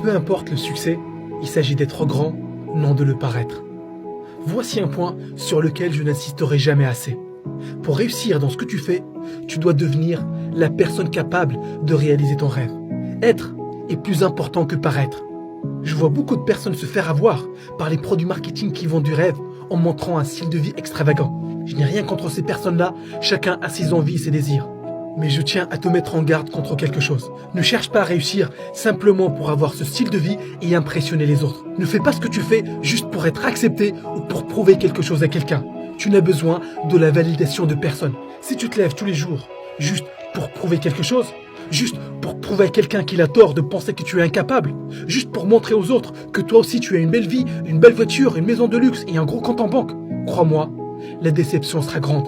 Peu importe le succès, il s'agit d'être grand, non de le paraître. Voici un point sur lequel je n'insisterai jamais assez. Pour réussir dans ce que tu fais, tu dois devenir la personne capable de réaliser ton rêve. Être est plus important que paraître. Je vois beaucoup de personnes se faire avoir par les produits marketing qui vendent du rêve en montrant un style de vie extravagant. Je n'ai rien contre ces personnes-là, chacun a ses envies et ses désirs. Mais je tiens à te mettre en garde contre quelque chose. Ne cherche pas à réussir simplement pour avoir ce style de vie et impressionner les autres. Ne fais pas ce que tu fais juste pour être accepté ou pour prouver quelque chose à quelqu'un. Tu n'as besoin de la validation de personne. Si tu te lèves tous les jours juste pour prouver quelque chose, juste pour prouver à quelqu'un qu'il a tort de penser que tu es incapable, juste pour montrer aux autres que toi aussi tu as une belle vie, une belle voiture, une maison de luxe et un gros compte en banque, crois-moi, la déception sera grande.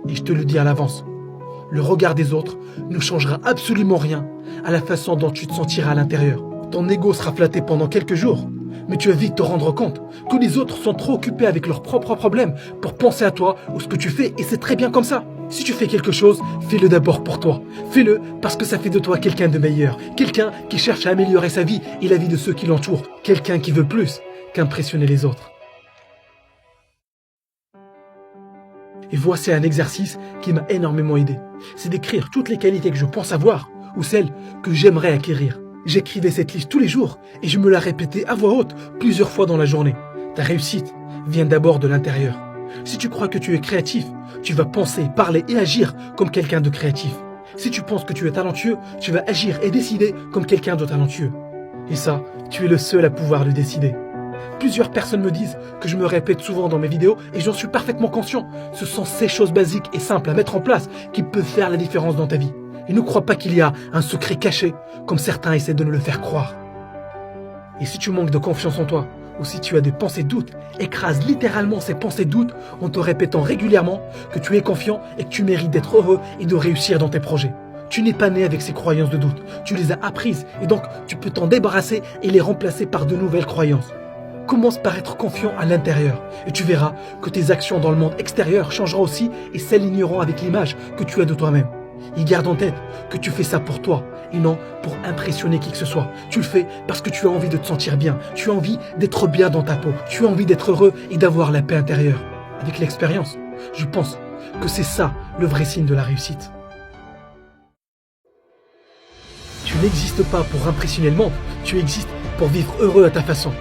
Et je te le dis à l'avance. Le regard des autres ne changera absolument rien à la façon dont tu te sentiras à l'intérieur. Ton ego sera flatté pendant quelques jours, mais tu vas vite te rendre compte que les autres sont trop occupés avec leurs propres problèmes pour penser à toi ou ce que tu fais, et c'est très bien comme ça. Si tu fais quelque chose, fais-le d'abord pour toi. Fais-le parce que ça fait de toi quelqu'un de meilleur, quelqu'un qui cherche à améliorer sa vie et la vie de ceux qui l'entourent, quelqu'un qui veut plus qu'impressionner les autres. Et voici un exercice qui m'a énormément aidé. C'est d'écrire toutes les qualités que je pense avoir ou celles que j'aimerais acquérir. J'écrivais cette liste tous les jours et je me la répétais à voix haute plusieurs fois dans la journée. Ta réussite vient d'abord de l'intérieur. Si tu crois que tu es créatif, tu vas penser, parler et agir comme quelqu'un de créatif. Si tu penses que tu es talentueux, tu vas agir et décider comme quelqu'un de talentueux. Et ça, tu es le seul à pouvoir le décider. Plusieurs personnes me disent que je me répète souvent dans mes vidéos et j'en suis parfaitement conscient. Ce sont ces choses basiques et simples à mettre en place qui peuvent faire la différence dans ta vie. Et ne crois pas qu'il y a un secret caché, comme certains essaient de nous le faire croire. Et si tu manques de confiance en toi, ou si tu as des pensées de doute, écrase littéralement ces pensées de doute en te répétant régulièrement que tu es confiant et que tu mérites d'être heureux et de réussir dans tes projets. Tu n'es pas né avec ces croyances de doute, tu les as apprises et donc tu peux t'en débarrasser et les remplacer par de nouvelles croyances. Commence par être confiant à l'intérieur et tu verras que tes actions dans le monde extérieur changeront aussi et s'aligneront avec l'image que tu as de toi-même. Et garde en tête que tu fais ça pour toi et non pour impressionner qui que ce soit. Tu le fais parce que tu as envie de te sentir bien, tu as envie d'être bien dans ta peau, tu as envie d'être heureux et d'avoir la paix intérieure. Avec l'expérience, je pense que c'est ça le vrai signe de la réussite. Tu n'existes pas pour impressionner le monde, tu existes pour vivre heureux à ta façon.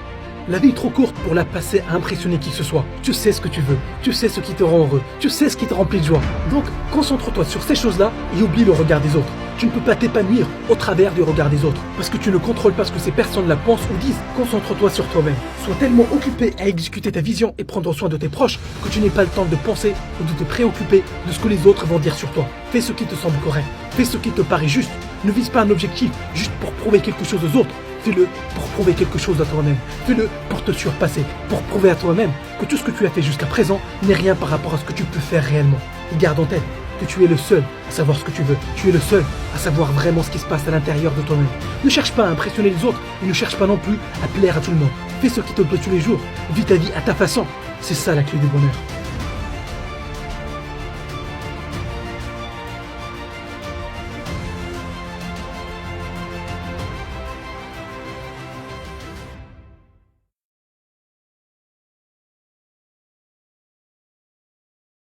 La vie est trop courte pour la passer à impressionner qui que ce soit. Tu sais ce que tu veux, tu sais ce qui te rend heureux, tu sais ce qui te remplit de joie. Donc, concentre-toi sur ces choses-là et oublie le regard des autres. Tu ne peux pas t'épanouir au travers du regard des autres, parce que tu ne contrôles pas ce que ces personnes-là pensent ou disent. Concentre-toi sur toi-même. Sois tellement occupé à exécuter ta vision et prendre soin de tes proches que tu n'aies pas le temps de penser ou de te préoccuper de ce que les autres vont dire sur toi. Fais ce qui te semble correct, fais ce qui te paraît juste. Ne vise pas un objectif juste pour prouver quelque chose aux autres. Fais-le pour prouver quelque chose à toi-même. Fais-le pour te surpasser, pour prouver à toi-même que tout ce que tu as fait jusqu'à présent n'est rien par rapport à ce que tu peux faire réellement. Et garde en tête que tu es le seul à savoir ce que tu veux. Tu es le seul à savoir vraiment ce qui se passe à l'intérieur de toi-même. Ne cherche pas à impressionner les autres et ne cherche pas non plus à plaire à tout le monde. Fais ce qui te plaît tous les jours. Vis ta vie à ta façon. C'est ça la clé du bonheur.